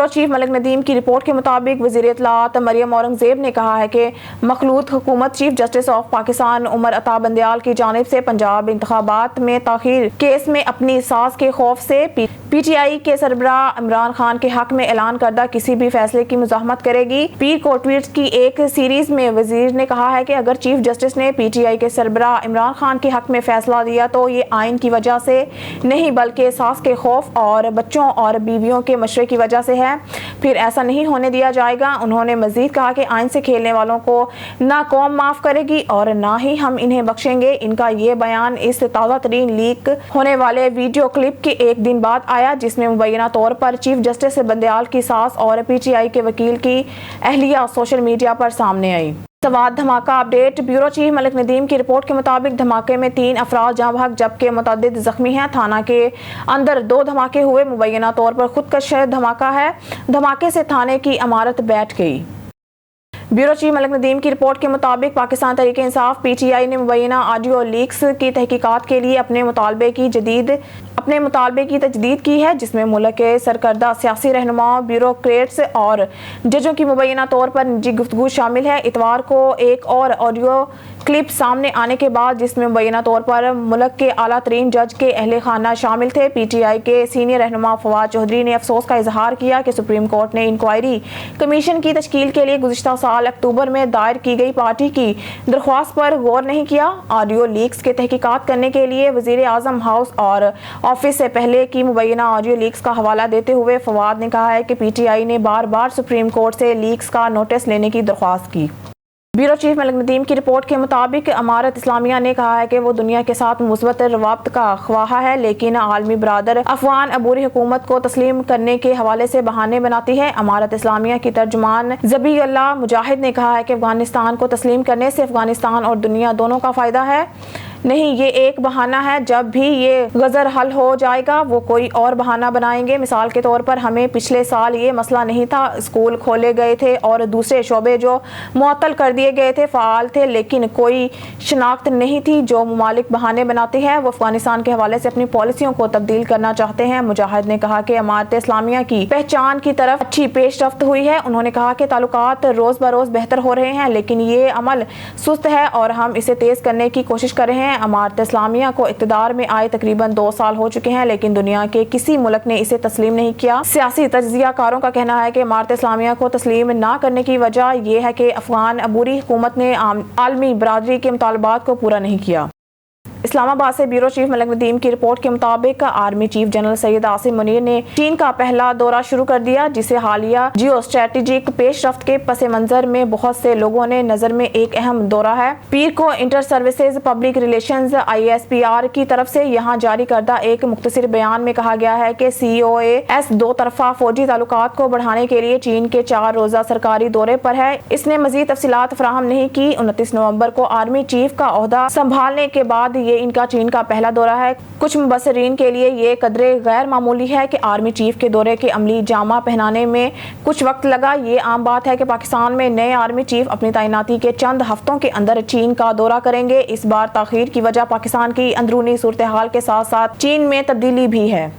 Bureau chief ملک ندیم کی report کے مطابق وزیر اطلاعات مریم اورنگزیب نے کہا ہے کہ مخلوط حکومت chief justice of Pakistan Umar Ata Bandial کی جانب سے پنجاب انتخابات میں تاخیر کیس میں اپنی ساز کے خوف سے پی ٹی آئی کے سربراہ عمران خان کے حق میں اعلان کردہ کسی بھی فیصلے کی مزاحمت کرے گی۔ پیر کو ٹویٹس کی ایک سیریز میں وزیر نے کہا ہے کہ اگر چیف جسٹس نے پی ٹی آئی کے سربراہ عمران خان کے حق میں فیصلہ دیا تو یہ آئین کی وجہ سے نہیں بلکہ ساز کے خوف اور بچوں اور بیویوں کے مشورے کی وجہ سے ہے، پھر ایسا نہیں ہونے دیا جائے گا۔ انہوں نے مزید کہا کہ آئین سے کھیلنے والوں کو نہ قوم معاف کرے گی اور نہ ہی ہم انہیں بخشیں گے۔ ان کا یہ بیان اس تازہ ترین لیک ہونے والے ویڈیو کلپ کے ایک دن بعد آیا جس میں مبینہ طور پر چیف جسٹس بندیال کی ساس اور پی ٹی آئی کے وکیل کی اہلیہ سوشل میڈیا پر سامنے آئی۔ سوات دھماکہ اپڈیٹ۔ بیورو چیف ملک ندیم کی رپورٹ کے مطابق دھماکے میں 3 افراد جاں بحق جبکہ متعدد زخمی ہیں۔ تھانہ کے اندر 2 دھماکے ہوئے، مبینہ طور پر خودکش دھماکہ ہے۔ دھماکے سے تھانے کی عمارت بیٹھ گئی۔ بیورو چیف ملک ندیم کی رپورٹ کے مطابق Pakistan Tehreek Insaf P T I نے مبینہ آڈیو لیکس کی تحقیقات کے لیے اپنے مطالبے کی تجدید کی ہے، جس میں ملک کے سرکردہ سیاسی رہنماؤں، بیوروکریٹس اور ججوں کی مبینہ طور پر نجی گفتگو شامل ہے۔ اتوار کو ایک اور آڈیو کلپ سامنے آنے کے بعد جس میں مبینہ طور پر ملک کے اعلیٰ ترین جج کے اہل خانہ شامل تھے، پی ٹی آئی کے سینئر رہنما فواد چودھری نے افسوس کا اظہار کیا کہ سپریم کورٹ نے انکوائری کمیشن کی تشکیل کے لیے گزشتہ سال اکتوبر میں دائر کی گئی پارٹی کی درخواست پر غور نہیں کیا۔ آڈیو لیکس کے تحقیقات کرنے کے لیے وزیر اعظم ہاؤس اور آفس سے پہلے کی مبینہ آڈیو لیکس کا حوالہ دیتے ہوئے فواد نے کہا ہے کہ پی ٹی آئی نے بار بار سپریم کورٹ سے لیکس کا نوٹس لینے کی درخواست کی۔ بیورو چیف ملک ندیم کی رپورٹ کے مطابق امارت اسلامیہ نے کہا ہے کہ وہ دنیا کے ساتھ مثبت روابط کا خواہاں ہے، لیکن عالمی برادری افغان عبوری حکومت کو تسلیم کرنے کے حوالے سے بہانے بناتی ہے۔ امارت اسلامیہ کی ترجمان ذبیح اللہ مجاہد نے کہا ہے کہ افغانستان کو تسلیم کرنے سے افغانستان اور دنیا دونوں کا فائدہ ہے، نہیں یہ ایک بہانہ ہے۔ جب بھی یہ غزر حل ہو جائے گا وہ کوئی اور بہانہ بنائیں گے۔ مثال کے طور پر ہمیں پچھلے سال یہ مسئلہ نہیں تھا، اسکول کھولے گئے تھے اور دوسرے شعبے جو معطل کر دیے گئے تھے فعال تھے، لیکن کوئی شناخت نہیں تھی۔ جو ممالک بہانے بناتے ہیں وہ افغانستان کے حوالے سے اپنی پالیسیوں کو تبدیل کرنا چاہتے ہیں۔ مجاہد نے کہا کہ امارت اسلامیہ کی پہچان کی طرف اچھی پیش رفت ہوئی ہے۔ انہوں نے کہا کہ تعلقات روز بروز بہتر ہو رہے ہیں، لیکن یہ عمل سست ہے اور ہم اسے تیز کرنے کی کوشش کر رہے ہیں۔ امارت اسلامیہ کو اقتدار میں آئے تقریباً 2 سال ہو چکے ہیں، لیکن دنیا کے کسی ملک نے اسے تسلیم نہیں کیا۔ سیاسی تجزیہ کاروں کا کہنا ہے کہ امارت اسلامیہ کو تسلیم نہ کرنے کی وجہ یہ ہے کہ افغان عبوری حکومت نے عالمی برادری کے مطالبات کو پورا نہیں کیا۔ اسلام آباد سے بیورو چیف ملک ندیم کی رپورٹ کے مطابق army chief general Syed Asim Munir نے چین کا پہلا دورہ شروع کر دیا، جسے حالیہ جیو اسٹریٹجک پیش رفت کے پس منظر میں بہت سے لوگوں نے نظر میں ایک اہم دورہ ہے۔ پیر کو inter services public relations ISPR کی طرف سے یہاں جاری کردہ ایک مختصر بیان میں کہا گیا ہے کہ COAS 2 طرفہ فوجی تعلقات کو بڑھانے کے لیے چین کے 4 روزہ سرکاری دورے پر ہے۔ اس نے مزید تفصیلات فراہم نہیں کی۔ 29 نومبر کو آرمی چیف کا عہدہ سنبھالنے کے بعد یہ ان کا چین کا پہلا دورہ ہے۔ کچھ مبصرین کے لیے یہ قدرے غیر معمولی ہے کہ آرمی چیف کے دورے کے عملی جامہ پہنانے میں کچھ وقت لگا۔ یہ عام بات ہے کہ پاکستان میں نئے آرمی چیف اپنی تعیناتی کے چند ہفتوں کے اندر چین کا دورہ کریں گے۔ اس بار تاخیر کی وجہ پاکستان کی اندرونی صورتحال کے ساتھ ساتھ چین میں تبدیلی بھی ہے۔